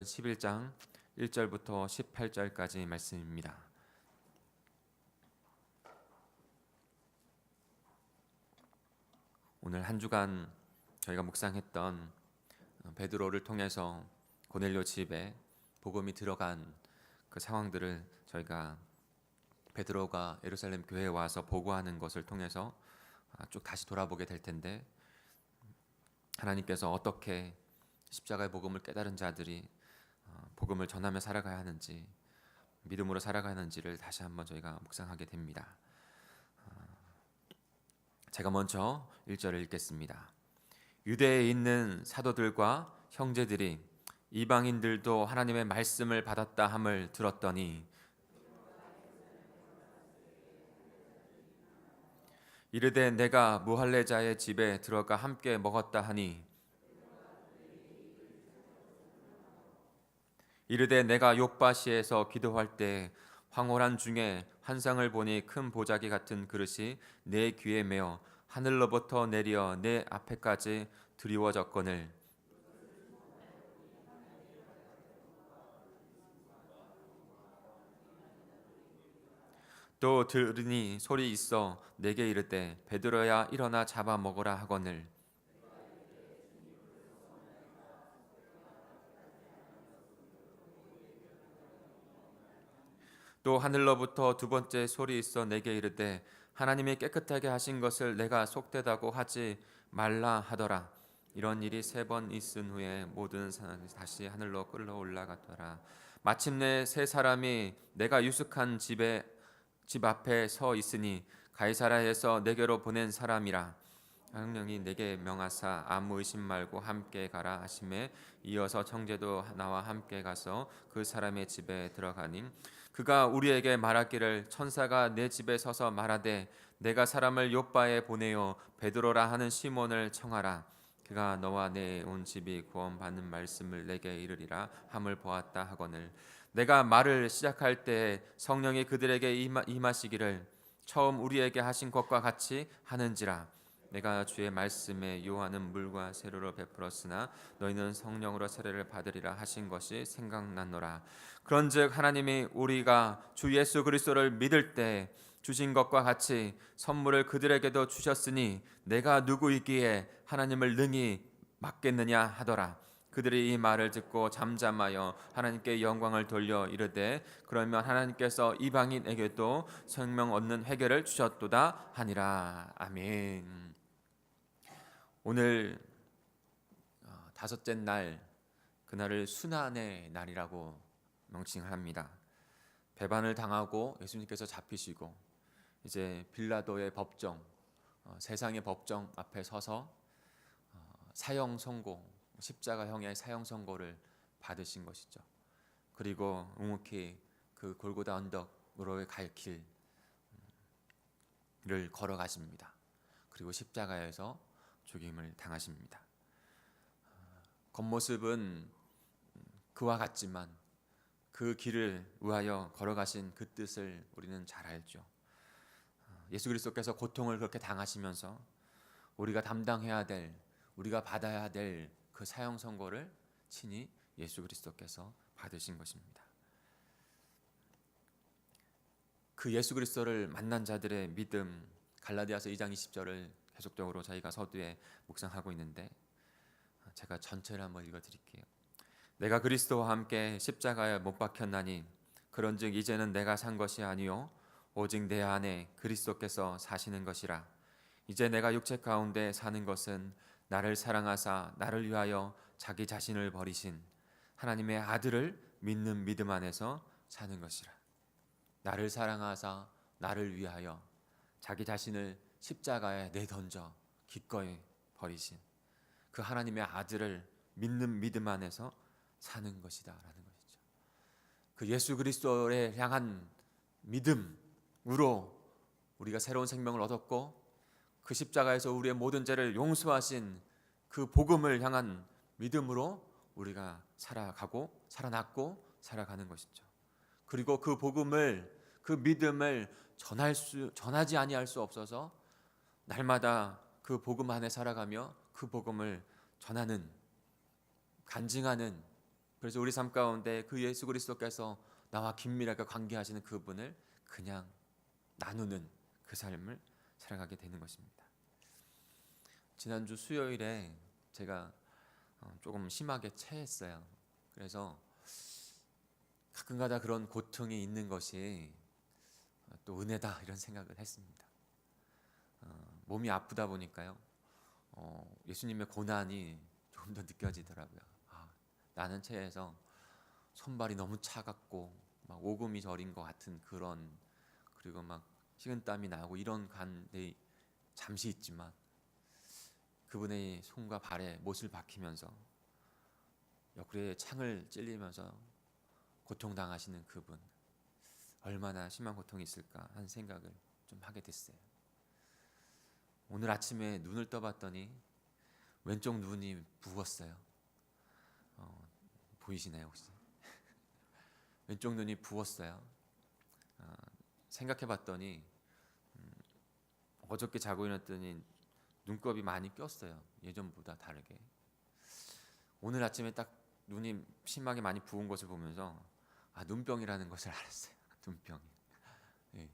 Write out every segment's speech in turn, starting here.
누가복음 11장 1절부터 18절까지 말씀입니다. 오늘 한 주간 저희가 묵상했던 베드로를 통해서 고넬료 집에 복음이 들어간 그 상황들을 저희가 베드로가 예루살렘 교회에 와서 보고하는 것을 통해서 쭉 다시 돌아보게 될 텐데, 하나님께서 어떻게 십자가의 복음을 깨달은 자들이 복음을 전하며 살아가야 하는지, 믿음으로 살아가야 하는지를 다시 한번 저희가 묵상하게 됩니다. 제가 먼저 1절을 읽겠습니다. 유대에 있는 사도들과 형제들이 이방인들도 하나님의 말씀을 받았다 함을 들었더니 이르되 내가 무할례자의 집에 들어가 함께 먹었다 하니, 이르되 내가 욥바시에서 기도할 때 황홀한 중에 환상을 보니 큰 보자기 같은 그릇이 내 귀에 매어 하늘로부터 내려 내 앞에까지 드리워졌거늘, 또 들으니 소리 있어 내게 이르되 베드로야 일어나 잡아 먹으라 하거늘, 또 하늘로부터 두 번째 소리 있어 내게 이르되 하나님이 깨끗하게 하신 것을 내가 속되다고 하지 말라 하더라. 이런 일이 3번 있은 후에 모든 사람이 다시 하늘로 끌러 올라갔더라. 마침내 3사람이 내가 유숙한 집 앞에 서 있으니 가이사라에서 내게로 보낸 사람이라. 성령이 내게 명하사 아무 의심 말고 함께 가라 하심에 이어서 청제도 나와 함께 가서 그 사람의 집에 들어가니, 그가 우리에게 말하기를 천사가 내 집에 서서 말하되 내가 사람을 욥바에 보내어 베드로라 하는 시몬을 청하라. 그가 너와 내 온 집이 구원받는 말씀을 내게 이르리라 함을 보았다 하거늘, 내가 말을 시작할 때 성령이 그들에게 임하시기를 처음 우리에게 하신 것과 같이 하는지라. 내가 주의 말씀에 요한은 물과 세로로 베풀었으나 너희는 성령으로 세례를 받으리라 하신 것이 생각났노라. 그런즉 하나님이 우리가 주 예수 그리스도를 믿을 때 주신 것과 같이 선물을 그들에게도 주셨으니 내가 누구이기에 하나님을 능히 막겠느냐 하더라. 그들이 이 말을 듣고 잠잠하여 하나님께 영광을 돌려 이르되 그러면 하나님께서 이방인에게도 생명 얻는 회개를 주셨도다 하니라. 아멘. 오늘 다섯째 날, 그날을 순환의 날이라고 명칭합니다. 배반을 당하고 예수님께서 잡히시고 이제 빌라도의 법정, 세상의 법정 앞에 서서 사형 선고, 십자가형의 사형 선고를 받으신 것이죠. 그리고 묵묵히 그 골고다 언덕으로의 갈 길을 걸어가십니다. 그리고 십자가에서 죽임을 당하십니다. 겉모습은 그와 같지만 그 길을 위하여 걸어가신 그 뜻을 우리는 잘 알죠. 예수 그리스도께서 고통을 그렇게 당하시면서 우리가 담당해야 될, 우리가 받아야 될 그 사형 선고를 친히 예수 그리스도께서 받으신 것입니다. 그 예수 그리스도를 만난 자들의 믿음, 갈라디아서 2장 20절을 계속적으로 저희가 서두에 묵상하고 있는데, 제가 전체를 한번 읽어드릴게요. 내가 그리스도와 함께 십자가에 못 박혔나니 그런즉 이제는 내가 산 것이 아니요 오직 내 안에 그리스도께서 사시는 것이라. 이제 내가 육체 가운데 사는 것은 나를 사랑하사 나를 위하여 자기 자신을 버리신 하나님의 아들을 믿는 믿음 안에서 사는 것이라. 나를 사랑하사 나를 위하여 자기 자신을 십자가에 내던져 기꺼이 버리신 그 하나님의 아들을 믿는 믿음 안에서 사는 것이다 라는 것이죠. 그 예수 그리스도를 향한 믿음으로 우리가 새로운 생명을 얻었고, 그 십자가에서 우리의 모든 죄를 용서하신 그 복음을 향한 믿음으로 우리가 살아가고 살아났고 살아가는 것이죠. 그리고 그 복음을, 그 믿음을 전하지 아니할 수 없어서 날마다 그 복음 안에 살아가며 그 복음을 전하는, 간증하는 그래서 우리 삶 가운데 그 예수 그리스도께서 나와 긴밀하게 관계하시는 그분을 그냥 나누는 그 삶을 살아가게 되는 것입니다. 지난주 수요일에 제가 조금 심하게 체했어요. 그래서 가끔가다 그런 고통이 있는 것이 또 은혜다 이런 생각을 했습니다. 몸이 아프다 보니까요. 예수님의 고난이 조금 더 느껴지더라고요. 나는 체해서 손발이 너무 차갑고 막 오금이 저린 것 같은 그런, 그리고 막 식은땀이 나고 이런 간데 잠시 있지만 그분의 손과 발에 못을 박히면서 옆구리에 창을 찔리면서 고통당하시는 그분, 얼마나 심한 고통이 있을까 하는 생각을 좀 하게 됐어요. 오늘 아침에 눈을 떠봤더니 왼쪽 눈이 부었어요. 보이시나요 혹시? 왼쪽 눈이 부었어요. 생각해봤더니 어저께 자고 일어났더니 눈곱이 많이 꼈어요. 예전보다 다르게. 오늘 아침에 딱 눈이 심하게 많이 부은 것을 보면서 눈병이라는 것을 알았어요. 눈병이. 예.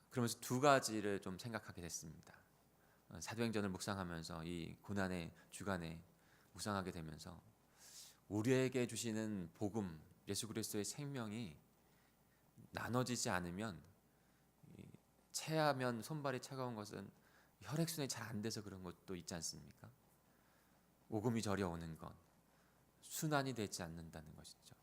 그러면서 두 가지를 좀 생각하게 됐습니다. 사도행전을 묵상하면서 이 고난의 주간에 묵상하게 되면서 우리에게 주시는 복음, 예수 그리스도의 생명이 나눠지지 않으면, 체하면 손발이 차가운 것은 혈액순환이 잘 안 돼서 그런 것도 있지 않습니까? 오금이 저려오는 것, 순환이 되지 않는다는 것이죠.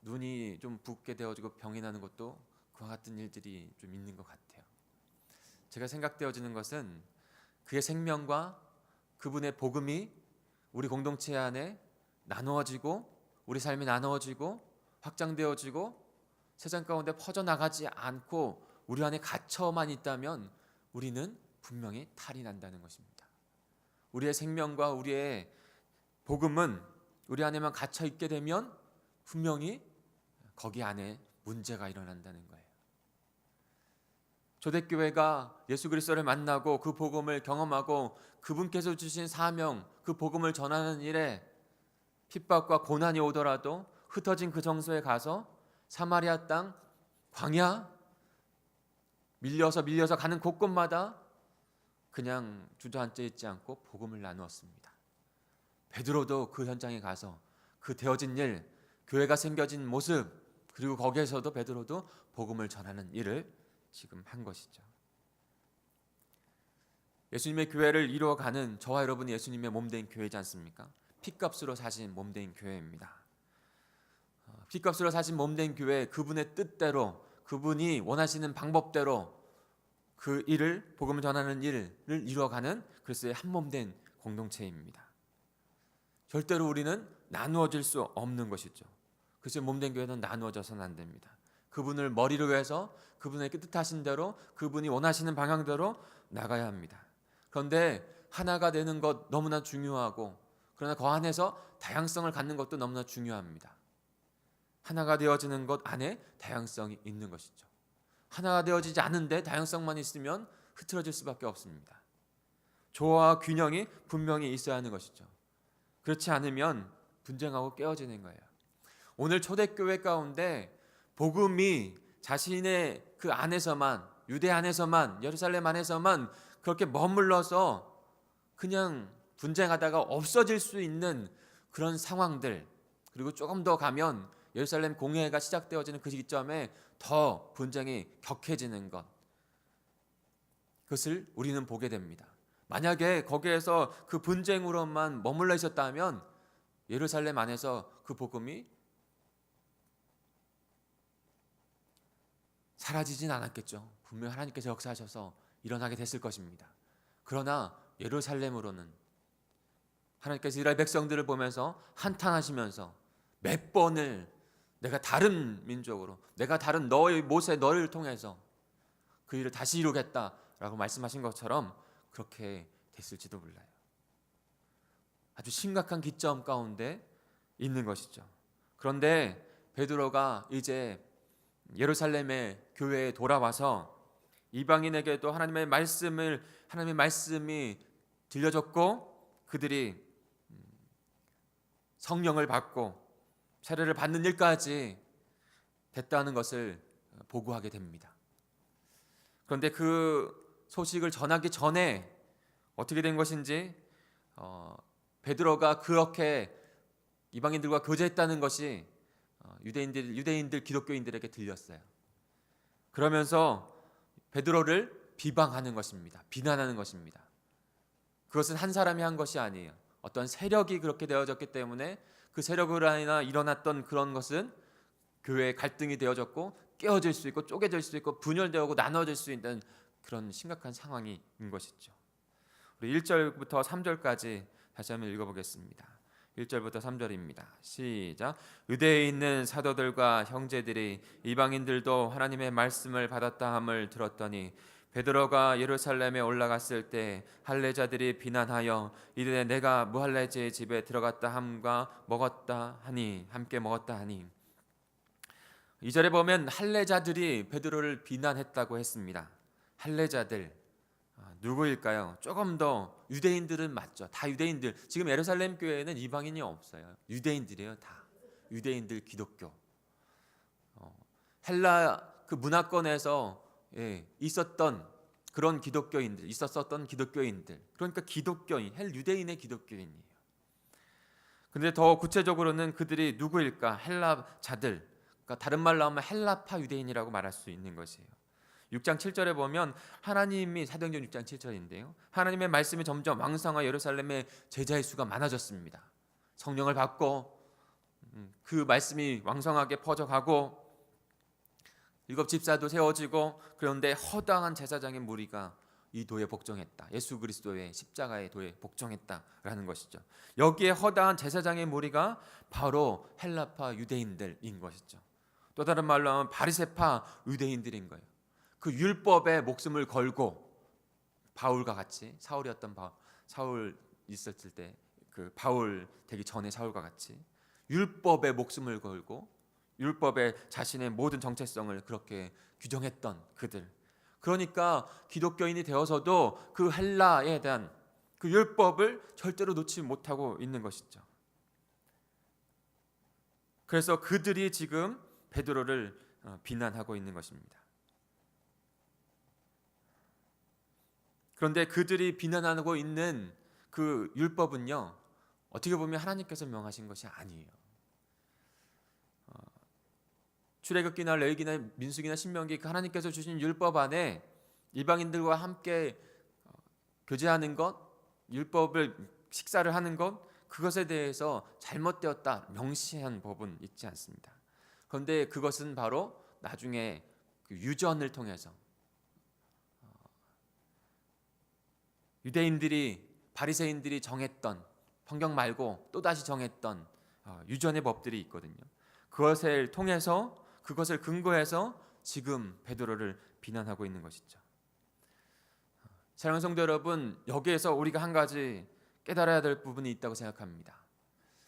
눈이 좀 붓게 되어지고 병이 나는 것도 그와 같은 일들이 좀 있는 것 같아요. 제가 생각되어지는 것은 그의 생명과 그분의 복음이 우리 공동체 안에 나누어지고 우리 삶이 나누어지고 확장되어지고 세상 가운데 퍼져나가지 않고 우리 안에 갇혀만 있다면 우리는 분명히 탈이 난다는 것입니다. 우리의 생명과 우리의 복음은 우리 안에만 갇혀 있게 되면 분명히 거기 안에 문제가 일어난다는 거예요. 초대교회가 예수 그리스도를 만나고 그 복음을 경험하고 그분께서 주신 사명, 그 복음을 전하는 일에 핍박과 고난이 오더라도 흩어진 그 정소에 가서 사마리아 땅, 광야, 밀려서 가는 곳곳마다 그냥 주저앉아 있지 않고 복음을 나누었습니다. 베드로도 그 현장에 가서 그 되어진 일, 교회가 생겨진 모습, 그리고 거기에서도 베드로도 복음을 전하는 일을 지금 한 것이죠. 예수님의 교회를 이루어가는 저와 여러분이 예수님의 몸된 교회지 않습니까? 핏값으로 사신 몸된 교회입니다. 핏값으로 사신 몸된 교회, 그분의 뜻대로, 그분이 원하시는 방법대로 그 일을, 복음을 전하는 일을 이루어가는 그리스도의 한 몸된 공동체입니다. 절대로 우리는 나누어질 수 없는 것이죠. 그래서 몸된 교회는 나누어져서는 안 됩니다. 그분을 머리로 해서 그분의 뜻하신 대로, 그분이 원하시는 방향대로 나가야 합니다. 그런데 하나가 되는 것 너무나 중요하고, 그러나 그 안에서 다양성을 갖는 것도 너무나 중요합니다. 하나가 되어지는 것 안에 다양성이 있는 것이죠. 하나가 되어지지 않은데 다양성만 있으면 흐트러질 수밖에 없습니다. 조화와 균형이 분명히 있어야 하는 것이죠. 그렇지 않으면 분쟁하고 깨어지는 거예요. 오늘 초대교회 가운데 복음이 자신의 그 안에서만, 유대 안에서만, 예루살렘 안에서만 그렇게 머물러서 그냥 분쟁하다가 없어질 수 있는 그런 상황들, 그리고 조금 더 가면 예루살렘 공회가 시작되어지는 그 시점에 더 분쟁이 격해지는 것, 그것을 우리는 보게 됩니다. 만약에 거기에서 그 분쟁으로만 머물러 있었다면 예루살렘 안에서 그 복음이 사라지진 않았겠죠. 분명히 하나님께서 역사하셔서 일어나게 됐을 것입니다. 그러나 예루살렘으로는 하나님께서 이스라엘 백성들을 보면서 한탄하시면서 몇 번을 내가 다른 민족으로, 내가 다른 너의 모세 너를 통해서 그 일을 다시 이루겠다라고 말씀하신 것처럼 그렇게 됐을지도 몰라요. 아주 심각한 기점 가운데 있는 것이죠. 그런데 베드로가 이제 예루살렘의 교회에 돌아와서 이방인에게도 하나님의 말씀이 들려졌고, 그들이 성령을 받고 세례를 받는 일까지 됐다는 것을 보고하게 됩니다. 그런데 그 소식을 전하기 전에 어떻게 된 것인지 베드로가 그렇게 이방인들과 교제했다는 것이 유대인들 기독교인들에게 들렸어요. 그러면서 베드로를 비방하는 것입니다. 비난하는 것입니다. 그것은 한 사람이 한 것이 아니에요. 어떤 세력이 그렇게 되어졌기 때문에 그 세력으로 인해 일어났던 그런 것은 교회의 갈등이 되어졌고 깨어질 수 있고 쪼개질 수 있고 분열되고 나눠질 수 있는 그런 심각한 상황인 것이죠. 우리 1절부터 3절까지 다시 한번 읽어보겠습니다. 1절부터 3절입니다. 시작. 유대에 있는 사도들과 형제들이 이방인들도 하나님의 말씀을 받았다 함을 들었더니 베드로가 예루살렘에 올라갔을 때 할례자들이 비난하여 이르되 내가 무할례자의 집에 들어갔다 함과 먹었다 하니 함께 먹었다 하니. 2절에 보면 할례자들이 베드로를 비난했다고 했습니다. 할례자들 누구일까요? 조금 더 유대인들은 맞죠. 다 유대인들. 지금 예루살렘 교회에는 이방인이 없어요. 유대인들이에요. 다 유대인들 기독교. 헬라 그 문화권에서 있었던 그런 기독교인들, 있었었던 기독교인들. 그러니까 기독교인, 유대인의 기독교인이에요. 그런데 더 구체적으로는 그들이 누구일까? 헬라자들. 그러니까 다른 말로 하면 헬라파 유대인이라고 말할 수 있는 것이에요. 6장 7절에 보면 하나님이 사도행전 6장 7절인데요. 하나님의 말씀이 점점 왕성하여 예루살렘의 제자의 수가 많아졌습니다. 성령을 받고 그 말씀이 왕성하게 퍼져가고 일곱 집사도 세워지고 그런데 허다한 제사장의 무리가 이 도에 복종했다. 예수 그리스도의 십자가의 도에 복종했다라는 것이죠. 여기에 허다한 제사장의 무리가 바로 헬라파 유대인들인 것이죠. 또 다른 말로 하면 바리새파 유대인들인 거예요. 그 율법에 목숨을 걸고 바울과 같이 사울 있었을 때 그 바울 되기 전에 사울과 같이 율법에 목숨을 걸고 율법에 자신의 모든 정체성을 그렇게 규정했던 그들. 그러니까 기독교인이 되어서도 그 헬라에 대한 그 율법을 절대로 놓지 못하고 있는 것이죠. 그래서 그들이 지금 베드로를 비난하고 있는 것입니다. 그런데 그들이 비난하고 있는 그 율법은요, 어떻게 보면 하나님께서 명하신 것이 아니에요. 출애굽기나 레위기나 민수기나 신명기 그 하나님께서 주신 율법 안에 이방인들과 함께 교제하는 것, 율법을 식사를 하는 것, 그것에 대해서 잘못되었다 명시한 법은 있지 않습니다. 그런데 그것은 바로 나중에 그 유전을 통해서 유대인들이 바리새인들이 정했던 성경 말고 또다시 정했던 유전의 법들이 있거든요. 그것을 통해서 그것을 근거해서 지금 베드로를 비난하고 있는 것이죠. 사랑하는 성도 여러분, 여기에서 우리가 한 가지 깨달아야 될 부분이 있다고 생각합니다.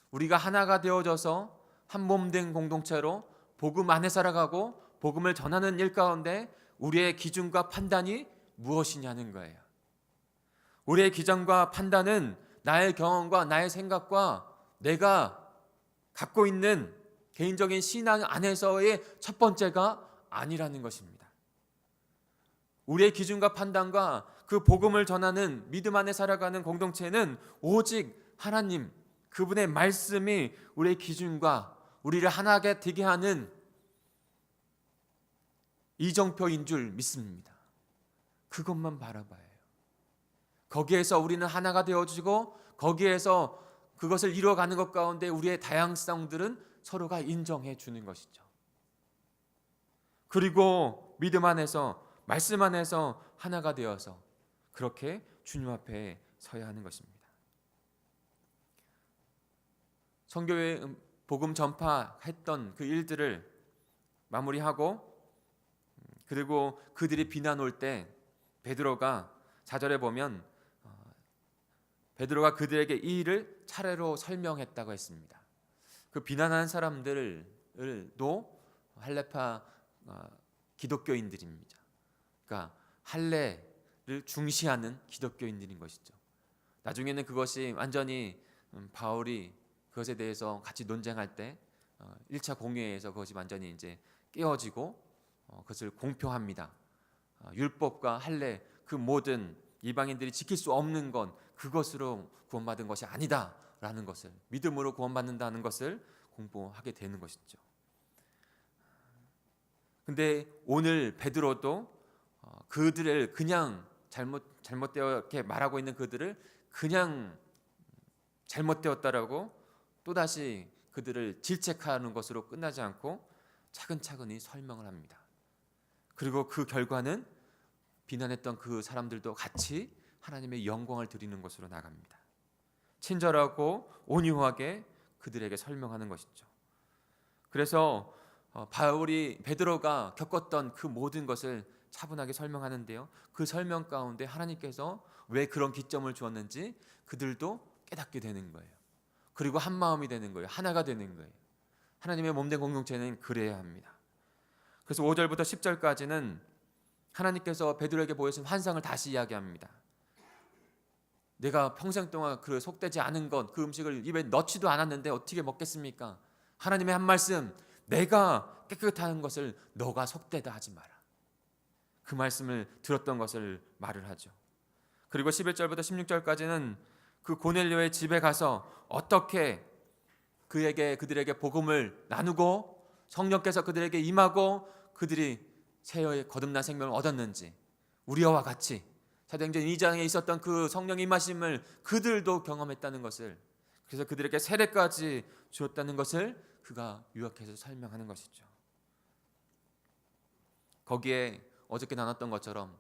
우리가 하나가 되어져서 한 몸 된 공동체로 복음 안에 살아가고 복음을 전하는 일 가운데 우리의 기준과 판단이 무엇이냐는 거예요. 우리의 기준과 판단은 나의 경험과 나의 생각과 내가 갖고 있는 개인적인 신앙 안에서의 첫 번째가 아니라는 것입니다. 우리의 기준과 판단과 그 복음을 전하는 믿음 안에 살아가는 공동체는 오직 하나님, 그분의 말씀이 우리의 기준과 우리를 하나게 되게 하는 이정표인 줄 믿습니다. 그것만 바라봐요. 거기에서 우리는 하나가 되어지고 거기에서 그것을 이루어가는 것 가운데 우리의 다양성들은 서로가 인정해 주는 것이죠. 그리고 믿음 안에서 말씀 안에서 하나가 되어서 그렇게 주님 앞에 서야 하는 것입니다. 선교회 복음 전파했던 그 일들을 마무리하고 그리고 그들이 비난 올 때 베드로가 4절에 보면 베드로가 그들에게 이 일을 차례로 설명했다고 했습니다. 그 비난하는 사람들도 할례파 기독교인들입니다. 그러니까 할례를 중시하는 기독교인들인 것이죠. 나중에는 그것이 완전히 바울이 그것에 대해서 같이 논쟁할 때 1차 공회에서 그것이 완전히 이제 깨어지고 그것을 공표합니다. 율법과 할례 그 모든 이방인들이 지킬 수 없는 건 그것으로 구원받은 것이 아니다라는 것을, 믿음으로 구원받는다는 것을 공부하게 되는 것이죠. 근데 오늘 베드로도 그들을 그냥 잘못되었게 말하고 있는 그들을 그냥 잘못되었다라고 또다시 그들을 질책하는 것으로 끝나지 않고 차근차근히 설명을 합니다. 그리고 그 결과는 비난했던 그 사람들도 같이 하나님의 영광을 드리는 것으로 나갑니다. 친절하고 온유하게 그들에게 설명하는 것이죠. 그래서 베드로가 겪었던 그 모든 것을 차분하게 설명하는데요, 그 설명 가운데 하나님께서 왜 그런 기점을 주었는지 그들도 깨닫게 되는 거예요. 그리고 한 마음이 되는 거예요. 하나가 되는 거예요. 하나님의 몸된 공동체는 그래야 합니다. 그래서 5절부터 10절까지는 하나님께서 베드로에게 보여준 환상을 다시 이야기합니다. 내가 평생 동안 그 속되지 않은 것, 그 음식을 입에 넣지도 않았는데 어떻게 먹겠습니까? 하나님의 한 말씀, 내가 깨끗한 것을 너가 속되다 하지 마라. 그 말씀을 들었던 것을 말을 하죠. 그리고 11절부터 16절까지는 그 고넬료의 집에 가서 어떻게 그들에게 복음을 나누고 성령께서 그들에게 임하고 그들이 새의 거듭난 생명을 얻었는지, 우리와 같이 사도행전 2장에 있었던 그 성령 임하심을 그들도 경험했다는 것을, 그래서 그들에게 세례까지 주었다는 것을 그가 요약해서 설명하는 것이죠. 거기에 어저께 나눴던 것처럼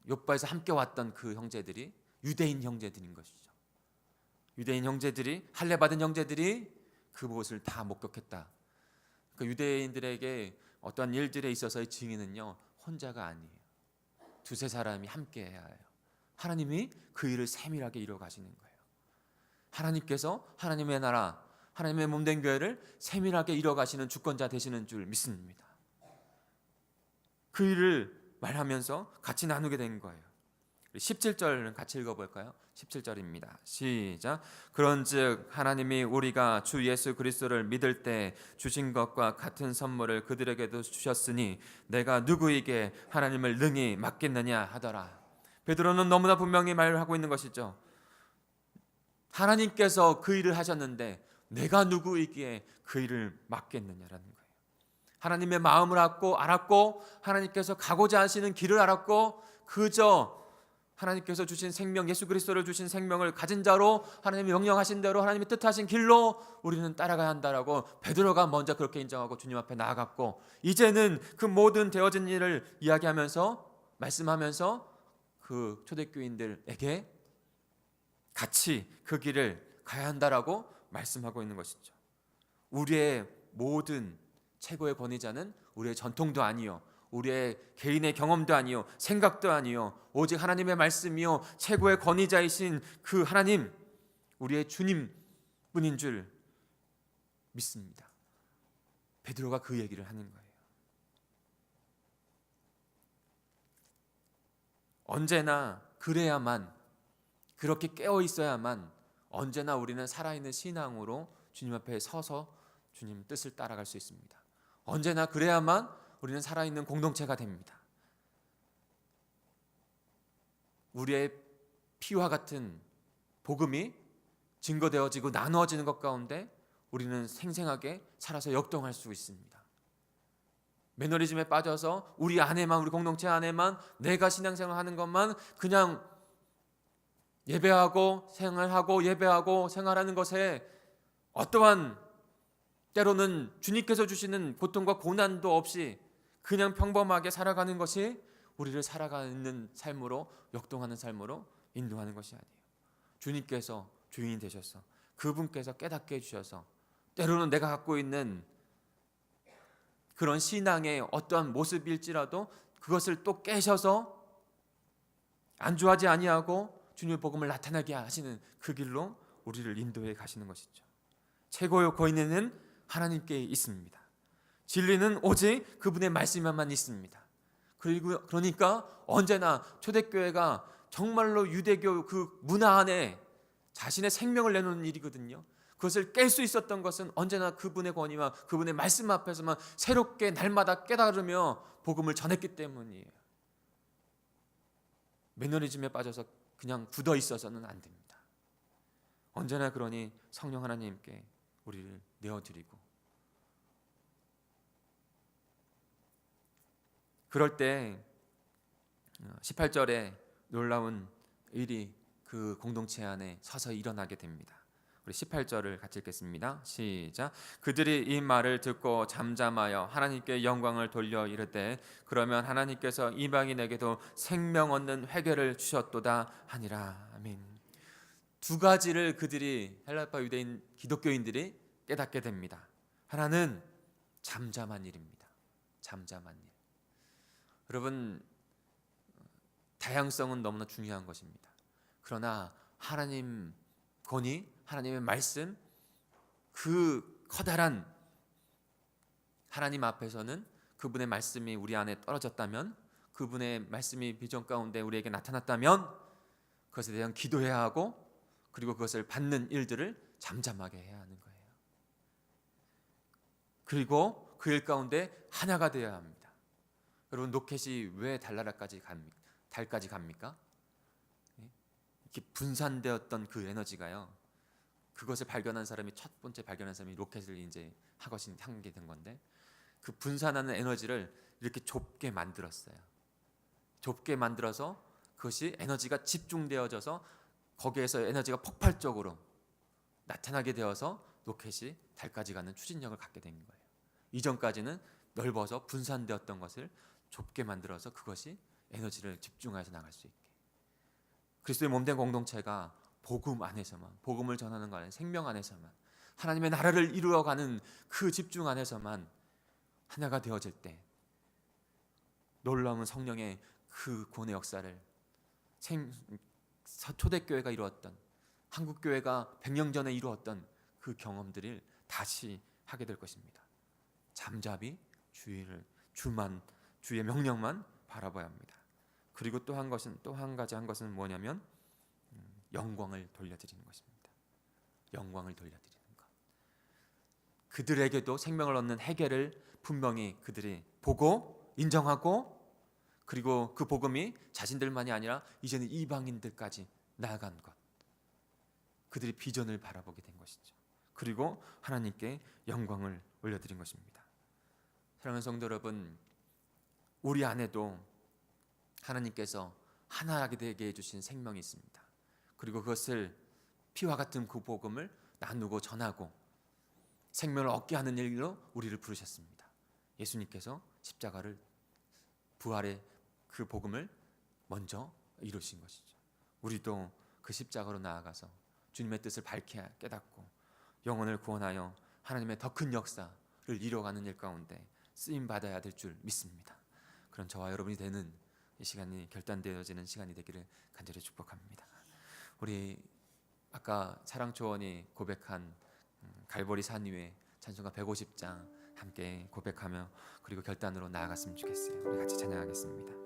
욥바에서 함께 왔던 그 형제들이 유대인 형제들인 것이죠. 유대인 형제들이, 할례 받은 형제들이 그곳을 다 목격했다. 그 유대인들에게 어떤 일들에 있어서의 증인은요, 혼자가 아니에요. 두세 사람이 함께 해야 해요. 하나님이 그 일을 세밀하게 이루어 가시는 거예요. 하나님께서 하나님의 나라, 하나님의 몸된 교회를 세밀하게 이루어 가시는 주권자 되시는 줄 믿습니다. 그 일을 말하면서 같이 나누게 된 거예요. 17절은 같이 읽어볼까요? 17절입니다. 시작. 그런즉 하나님이 우리가 주 예수 그리스도를 믿을 때 주신 것과 같은 선물을 그들에게도 주셨으니 내가 누구에게 하나님을 능히 맡겠느냐 하더라. 베드로는 너무나 분명히 말하고 있는 것이죠. 하나님께서 그 일을 하셨는데 내가 누구이기에 그 일을 맡겠느냐라는 거예요. 하나님의 마음을 알았고 하나님께서 가고자 하시는 길을 알았고 그저 하나님께서 주신 생명, 예수 그리스도를 주신 생명을 가진 자로 하나님이 명령하신 대로 하나님이 뜻하신 길로 우리는 따라가야 한다라고 베드로가 먼저 그렇게 인정하고 주님 앞에 나아갔고, 이제는 그 모든 되어진 일을 이야기하면서 말씀하면서 그 초대교인들에게 같이 그 길을 가야 한다라고 말씀하고 있는 것이죠. 우리의 모든 최고의 권위자는 우리의 전통도 아니요, 우리의 개인의 경험도 아니요, 생각도 아니요, 오직 하나님의 말씀이요 최고의 권위자이신 그 하나님, 우리의 주님뿐인 줄 믿습니다. 베드로가 그 얘기를 하는 거예요. 언제나 그래야만, 그렇게 깨어 있어야만 언제나 우리는 살아있는 신앙으로 주님 앞에 서서 주님 뜻을 따라갈 수 있습니다. 언제나 그래야만 우리는 살아있는 공동체가 됩니다. 우리의 피와 같은 복음이 증거되어지고 나누어지는 것 가운데 우리는 생생하게 살아서 역동할 수 있습니다. 매너리즘에 빠져서 우리 공동체 안에만 내가 신앙생활하는 것만 그냥 예배하고 생활하는 것에 어떠한 때로는 주님께서 주시는 고통과 고난도 없이 그냥 평범하게 살아가는 것이 우리를 살아가는 삶으로, 역동하는 삶으로 인도하는 것이 아니에요. 주님께서 주인이 되셔서 그분께서 깨닫게 해주셔서 때로는 내가 갖고 있는 그런 신앙의 어떠한 모습일지라도 그것을 또 깨셔서 안주하지 아니하고 주님의 복음을 나타나게 하시는 그 길로 우리를 인도해 가시는 것이죠. 최고의 권위는 하나님께 있습니다. 진리는 오직 그분의 말씀에만 있습니다. 그러니까 언제나 초대교회가 정말로 유대교 그 문화 안에 자신의 생명을 내놓는 일이거든요. 그것을 깰 수 있었던 것은 언제나 그분의 권위와 그분의 말씀 앞에서만 새롭게 날마다 깨달으며 복음을 전했기 때문이에요. 매너리즘에 빠져서 그냥 굳어 있어서는 안 됩니다. 언제나 그러니 성령 하나님께 우리를 내어드리고, 그럴 때 18절에 놀라운 일이 그 공동체 안에 서서히 일어나게 됩니다. 우리 18절을 같이 읽겠습니다. 시작. 그들이 이 말을 듣고 잠잠하여 하나님께 영광을 돌려 이르되 그러면 하나님께서 이방인에게도 생명 얻는 회개를 주셨도다 하니라. 아멘. 두 가지를 그들이, 헬라파 유대인 기독교인들이 깨닫게 됩니다. 하나는 잠잠한 일입니다. 잠잠한 일. 여러분, 다양성은 너무나 중요한 것입니다. 그러나 하나님 권위, 하나님의 말씀, 그 커다란 하나님 앞에서는 그분의 말씀이 우리 안에 떨어졌다면, 그분의 말씀이 비전 가운데 우리에게 나타났다면 그것에 대한 기도해야 하고, 그리고 그것을 받는 일들을 잠잠하게 해야 하는 거예요. 그리고 그 일 가운데 하나가 되어야 합니다. 여러분, 로켓이 왜 달나라까지 갑니까? 이렇게 분산되었던 그 에너지가요, 그것을 발견한 사람이, 첫 번째 발견한 사람이 로켓을 이제 하게 된 건데, 그 분산하는 에너지를 이렇게 좁게 만들었어요. 좁게 만들어서 그것이 에너지가 집중되어져서 거기에서 에너지가 폭발적으로 나타나게 되어서 로켓이 달까지 가는 추진력을 갖게 된 거예요. 이전까지는 넓어서 분산되었던 것을 좁게 만들어서 그것이 에너지를 집중해서 나갈 수 있게. 그리스도의 몸된 공동체가 복음 안에서만, 복음을 전하는 것 안에, 생명 안에서만, 하나님의 나라를 이루어가는 그 집중 안에서만 하나가 되어질 때 놀라운 성령의 그 구원의 역사를 초대교회가 이루었던, 한국교회가 100년 전에 이루었던 그 경험들을 다시 하게 될 것입니다. 잠잠히 주의 명령만 바라봐야 합니다. 그리고 또 한 가지 한 것은 뭐냐면 영광을 돌려드리는 것입니다. 영광을 돌려드리는 것. 그들에게도 생명을 얻는 해결을 분명히 그들이 보고 인정하고, 그리고 그 복음이 자신들만이 아니라 이제는 이방인들까지 나아간 것. 그들이 비전을 바라보게 된 것이죠. 그리고 하나님께 영광을 올려드린 것입니다. 사랑하는 성도 여러분, 우리 안에도 하나님께서 하나하게 되게 해주신 생명이 있습니다. 그리고 그것을 피와 같은 그 복음을 나누고 전하고 생명을 얻게 하는 일로 우리를 부르셨습니다. 예수님께서 십자가를, 부활의 그 복음을 먼저 이루신 것이죠. 우리도 그 십자가로 나아가서 주님의 뜻을 밝게 깨닫고 영혼을 구원하여 하나님의 더 큰 역사를 이뤄가는 일 가운데 쓰임 받아야 될 줄 믿습니다. 그런 저와 여러분이 되는 이 시간이 결단되어지는 시간이 되기를 간절히 축복합니다. 우리 아까 사랑초원이 고백한 갈보리 산 위에 찬송가 150장 함께 고백하며 그리고 결단으로 나아갔으면 좋겠어요. 우리 같이 찬양하겠습니다.